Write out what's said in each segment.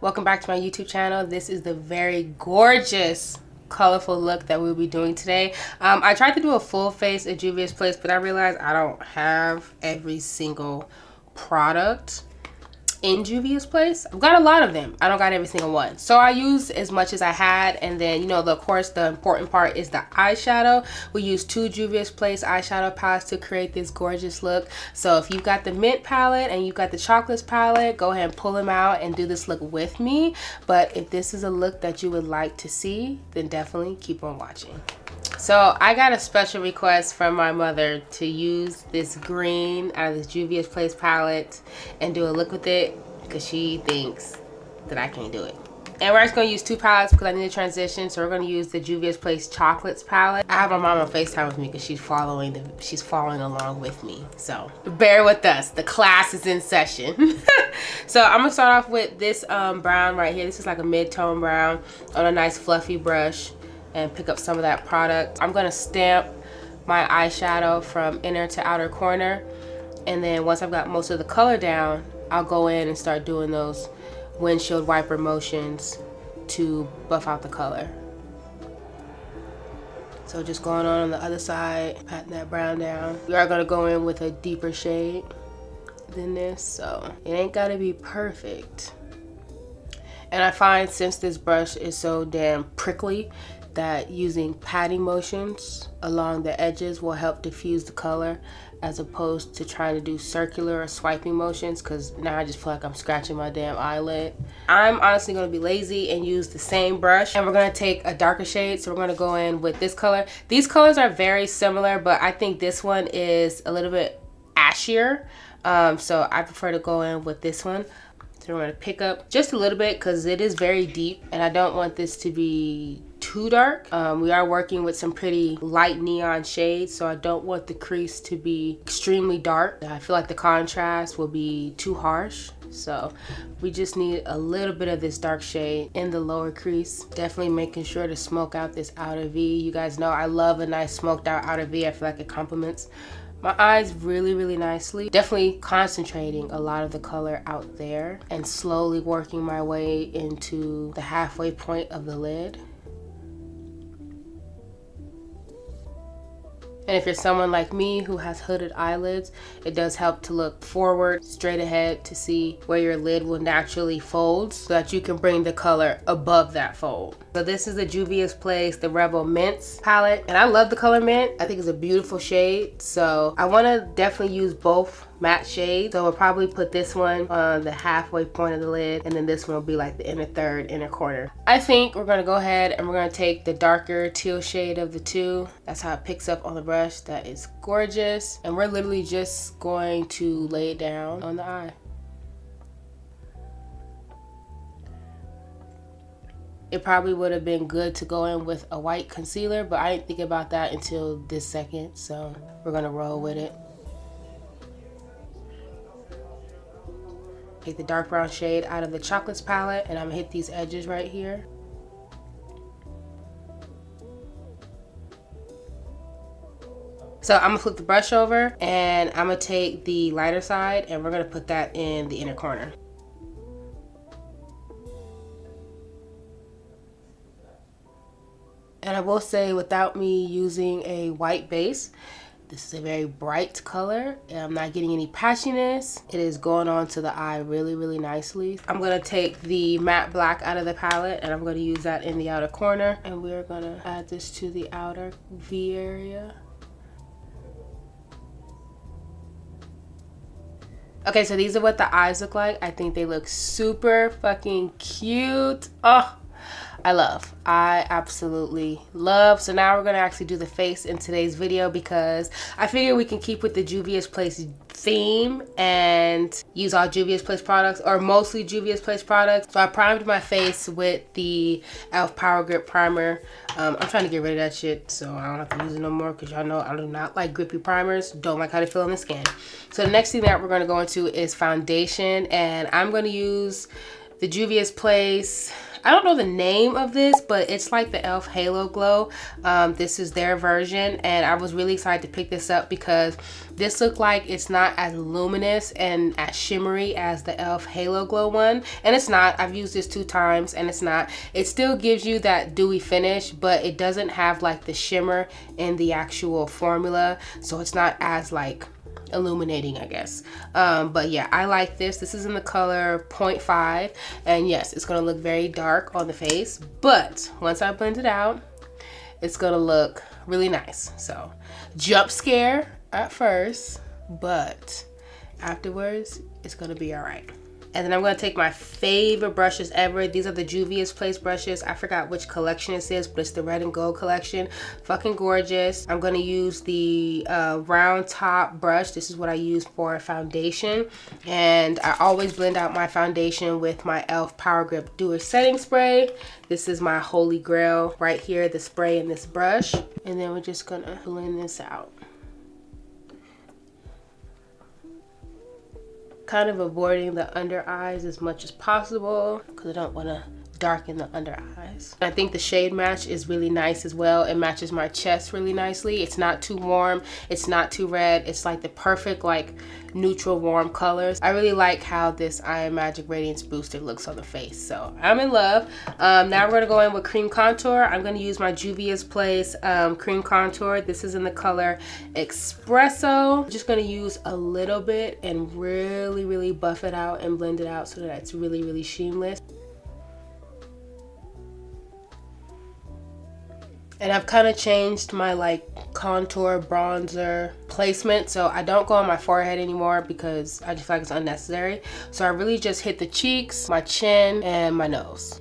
Welcome back to my YouTube channel. This is the very gorgeous, colorful look that we'll be doing today. I tried to do a full face at Juvia's Place, but I realized I don't have every single product in Juvia's Place. I've got a lot of them. I don't got every single one. So I used as much as I had, and then, you know, of course, the important part is the eyeshadow. We used 2 Juvia's Place eyeshadow palettes to create this gorgeous look. So if you've got the mint palette and you've got the chocolates palette, go ahead and pull them out and do this look with me. But if this is a look that you would like to see, then definitely keep on watching. So I got a special request from my mother to use this green out of this Juvia's Place palette and do a look with it because she thinks that I can't do it. And we're actually going to use 2 palettes because I need to transition. So we're going to use the Juvia's Place Chocolates palette. I have my mom on FaceTime with me because she's following along with me. So bear with us. The class is in session. So I'm going to start off with this brown right here. This is like a mid-tone brown on a nice fluffy brush and pick up some of that product. I'm gonna stamp my eyeshadow from inner to outer corner, and then once I've got most of the color down, I'll go in and start doing those windshield wiper motions to buff out the color. So just going on the other side, patting that brown down. We are gonna go in with a deeper shade than this, so it ain't gotta be perfect. And I find since this brush is so damn prickly, that using patting motions along the edges will help diffuse the color as opposed to trying to do circular or swiping motions, because now I just feel like I'm scratching my damn eyelid. I'm honestly going to be lazy and use the same brush, and we're going to take a darker shade. So we're going to go in with this color. These colors are very similar, but I think this one is a little bit ashier, so I prefer to go in with this one. So we're going to pick up just a little bit because it is very deep and I don't want this to be too dark. We are working with some pretty light neon shades, so I don't want the crease to be extremely dark. I feel like the contrast will be too harsh. So we just need a little bit of this dark shade in the lower crease. Definitely making sure to smoke out this outer V. You guys know I love a nice smoked out outer V. I feel like it complements my eyes really nicely. Definitely concentrating a lot of the color out there and slowly working my way into the halfway point of the lid. And if you're someone like me who has hooded eyelids, it does help to look forward, straight ahead to see where your lid will naturally fold so that you can bring the color above that fold. So this is the Juvia's Place, the Rebel Mints palette. And I love the color mint. I think it's a beautiful shade. So I want to definitely use both matte shades. So we'll probably put this one on the halfway point of the lid, and then this one will be like the inner third, inner corner. I think we're going to go ahead and we're going to take the darker teal shade of the 2. That's how it picks up on the brush. That is gorgeous. And we're literally just going to lay it down on the eye. It probably would have been good to go in with a white concealer, but I didn't think about that until this second, so we're gonna roll with it. Take the dark brown shade out of the chocolates palette, and I'm gonna hit these edges right here. So I'm gonna flip the brush over and I'm gonna take the lighter side and we're gonna put that in the inner corner. And I will say, without me using a white base, this is a very bright color and I'm not getting any patchiness. It is going on to the eye really nicely. I'm gonna take the matte black out of the palette and I'm gonna use that in the outer corner. And we're gonna add this to the outer V area. Okay, so these are what the eyes look like. I think they look super fucking cute. Oh, I absolutely love. So now we're gonna actually do the face in today's video because I figure we can keep with the Juvia's Place theme and use all Juvia's Place products, or mostly Juvia's Place products. So I primed my face with the e.l.f. Power Grip Primer. I'm trying to get rid of that shit so I don't have to use it no more, because y'all know I do not like grippy primers. Don't like how they feel on the skin. So the next thing that we're gonna go into is foundation, and I'm gonna use the Juvia's Place I don't know the name of this, but it's like the e.l.f. Halo Glow. This is their version, and I was really excited to pick this up because this looked like it's not as luminous and as shimmery as the e.l.f. Halo Glow one. And it's not. I've used this 2 times and it's not. It still gives you that dewy finish, but it doesn't have like the shimmer in the actual formula. So it's not as like illuminating, I guess. But yeah, I like this. This is in the color 0.5, and yes, it's gonna look very dark on the face, but once I blend it out, it's gonna look really nice. So jump scare at first, but afterwards it's gonna be all right. And then I'm going to take my favorite brushes ever. These are the Juvia's Place brushes. I forgot which collection this is, but it's the red and gold collection. Fucking gorgeous. I'm going to use the round top brush. This is what I use for foundation. And I always blend out my foundation with my e.l.f. Power Grip Doer Setting Spray. This is my holy grail right here, the spray and this brush. And then we're just going to blend this out. Kind of avoiding the under eyes as much as possible because I don't want to darken the under eyes. I think the shade match is really nice as well. It matches my chest really nicely. It's not too warm, it's not too red. It's like the perfect like neutral warm colors. I really like how this I Am Magic Radiance Booster looks on the face, so I'm in love. Now we're going to go in with cream contour. I'm going to use my Juvia's Place cream contour. This is in the color Expresso. I'm just going to use a little bit and really buff it out and blend it out so that it's really seamless. And I've kind of changed my like contour bronzer placement, so I don't go on my forehead anymore because I just feel like it's unnecessary. So I really just hit the cheeks, my chin, and my nose.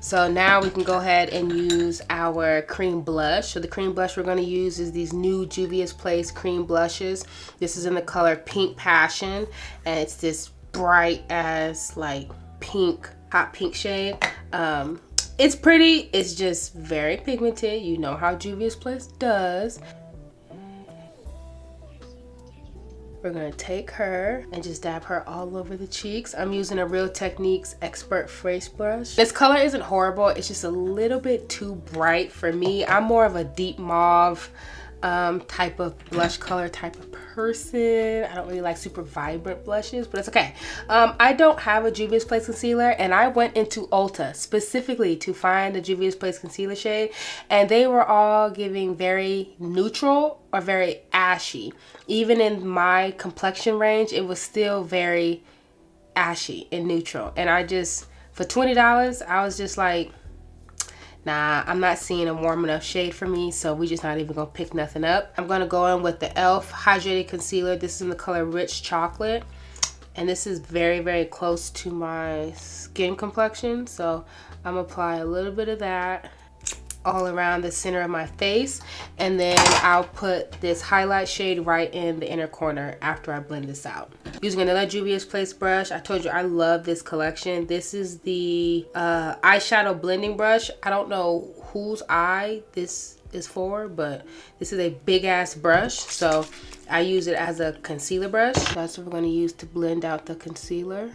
So now we can go ahead and use our cream blush. So the cream blush we're going to use is these new Juvia's Place cream blushes. This is in the color Pink Passion, and it's this bright as like pink, hot pink shade. It's pretty, it's just very pigmented. You know how Juvia's Place does. We're gonna take her and just dab her all over the cheeks. I'm using a Real Techniques Expert Face Brush. This color isn't horrible, it's just a little bit too bright for me. I'm more of a deep mauve type of blush color type of person. I don't really like super vibrant blushes, but it's okay. I don't have a Juvia's Place concealer, and I went into Ulta specifically to find a Juvia's Place concealer shade, and they were all giving very neutral or very ashy. Even in my complexion range, it was still very ashy and neutral, and I just, for $20, I was just like, nah, I'm not seeing a warm enough shade for me, so we just not even gonna pick nothing up. I'm gonna go in with the e.l.f. Hydrating Concealer. This is in the color Rich Chocolate, and this is very close to my skin complexion, so I'm gonna apply a little bit of that all around the center of my face, and then I'll put this highlight shade right in the inner corner after I blend this out. Using another Juvia's Place brush. I told you I love this collection. This is the eyeshadow blending brush. I don't know whose eye this is for, but this is a big ass brush, so I use it as a concealer brush. That's what we're going to use to blend out the concealer.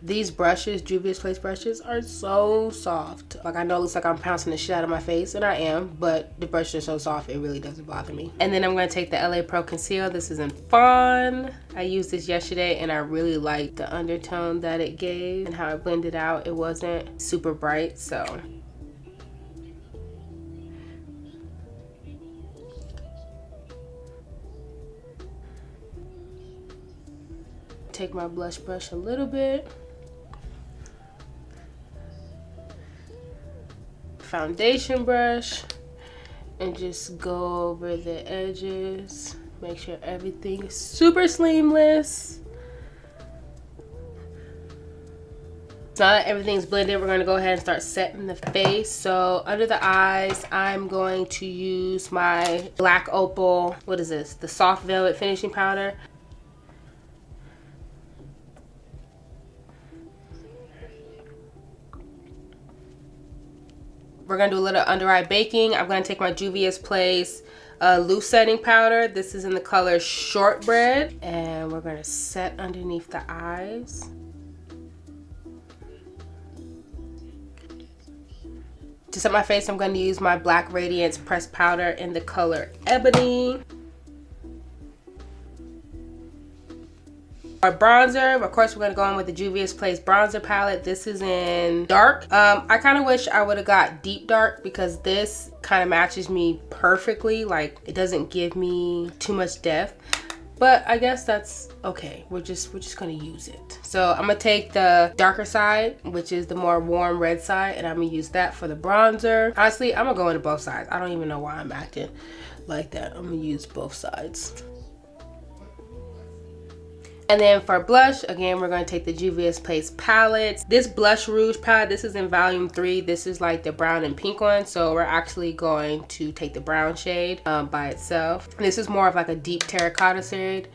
These brushes, Juvia's Place brushes, are so soft. Like, I know it looks like I'm pouncing the shit out of my face, and I am, but the brushes are so soft, it really doesn't bother me. And then I'm going to take the LA Pro Conceal. This is in Fawn. I used this yesterday, and I really liked the undertone that it gave and how it blended out. It wasn't super bright, so. Take my blush brush a little bit. Foundation brush, and just go over the edges. Make sure everything is super seamless. Now that everything's blended, we're going to go ahead and start setting the face. So under the eyes, I'm going to use my Black Opal, what is this? The Soft Velvet Finishing Powder. We're gonna do a little under eye baking. I'm gonna take my Juvia's Place loose setting powder. This is in the color Shortbread. And we're going to set underneath the eyes. To set my face, I'm going to use my Black Radiance pressed powder in the color Ebony. Our bronzer, of course, we're going to go in with the Juvia's Place bronzer palette. This is in dark. I kind of wish I would have got deep dark because this kind of matches me perfectly. Like, it doesn't give me too much depth, but I guess that's okay. We're just going to use it. So I'm going to take the darker side, which is the more warm red side, and I'm going to use that for the bronzer. Honestly, I'm going to go into both sides. I don't even know why I'm acting like that. I'm going to use both sides. And then for blush, again, we're going to take the Juvia's Place palettes. This Blush Rouge palette, this is in volume 3. This is like the brown and pink one. So we're actually going to take the brown shade by itself. This is more of like a deep terracotta shade.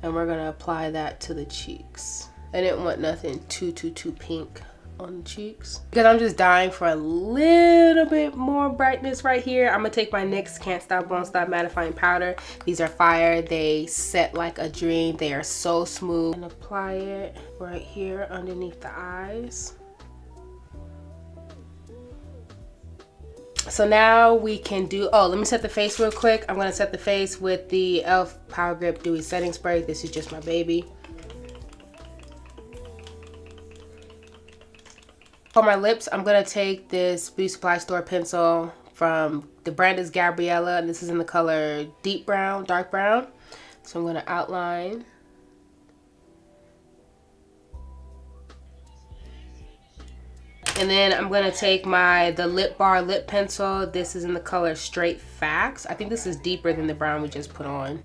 And we're going to apply that to the cheeks. I didn't want nothing too pink on the cheeks because I'm just dying for a little bit more brightness right here. I'm gonna take my NYX Can't Stop Won't Stop mattifying powder. These are fire. They set like a dream. They are so smooth. And apply it right here underneath the eyes. So now we can do, oh, let me set the face real quick. I'm gonna set the face with the e.l.f. Power Grip Dewy Setting Spray. This is just my baby. For my lips, I'm going to take this Beauty Supply Store pencil from, the brand is Gabriella, and this is in the color deep brown, dark brown. So I'm going to outline. And then I'm going to take the Lip Bar lip pencil. This is in the color Straight Facts. I think this is deeper than the brown we just put on.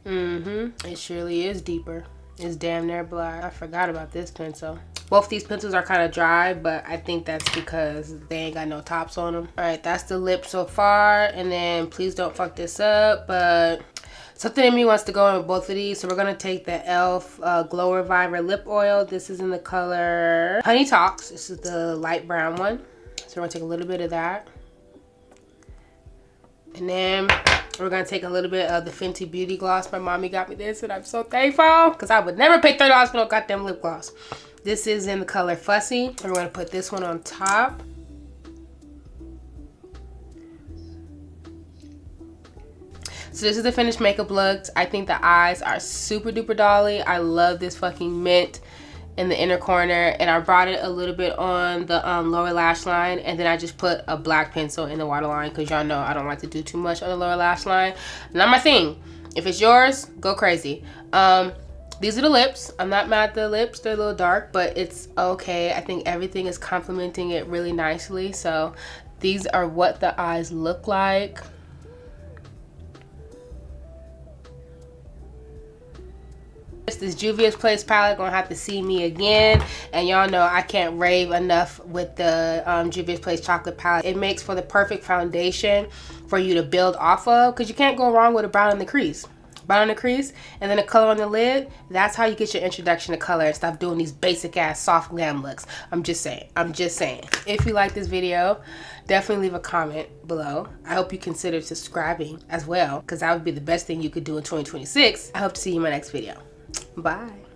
It surely is deeper. It's damn near black. I forgot about this pencil. Both these pencils are kind of dry, but I think that's because they ain't got no tops on them. All right, that's the lip so far. And then please don't fuck this up, but something in me wants to go in with both of these. So we're gonna take the e.l.f. Glow Reviver lip oil. This is in the color Honey Talks. This is the light brown one. So we're gonna take a little bit of that. And then we're gonna take a little bit of the Fenty Beauty Gloss. My mommy got me this and I'm so thankful because I would never pay $30 for no goddamn lip gloss. This is in the color Fussy. And we're gonna put this one on top. So this is the finished makeup look. I think the eyes are super duper dolly. I love this fucking mint in the inner corner, and I brought it a little bit on the lower lash line, and then I just put a black pencil in the waterline because y'all know I don't like to do too much on the lower lash line. Not my thing. If it's yours, go crazy. These are the lips. I'm not mad at the lips. They're a little dark, but it's okay. I think everything is complementing it really nicely. So these are what the eyes look like. This Juvia's Place palette gonna have to see me again, and y'all know I can't rave enough with the Juvia's Place chocolate palette. It makes for the perfect foundation for you to build off of because you can't go wrong with a brown in the crease. Brown in the crease and then a color on the lid. That's how you get your introduction to color and stop doing these basic ass soft glam looks. I'm just saying. If you like this video, definitely leave a comment below. I hope you consider subscribing as well because that would be the best thing you could do in 2026. I hope to see you in my next video. Bye.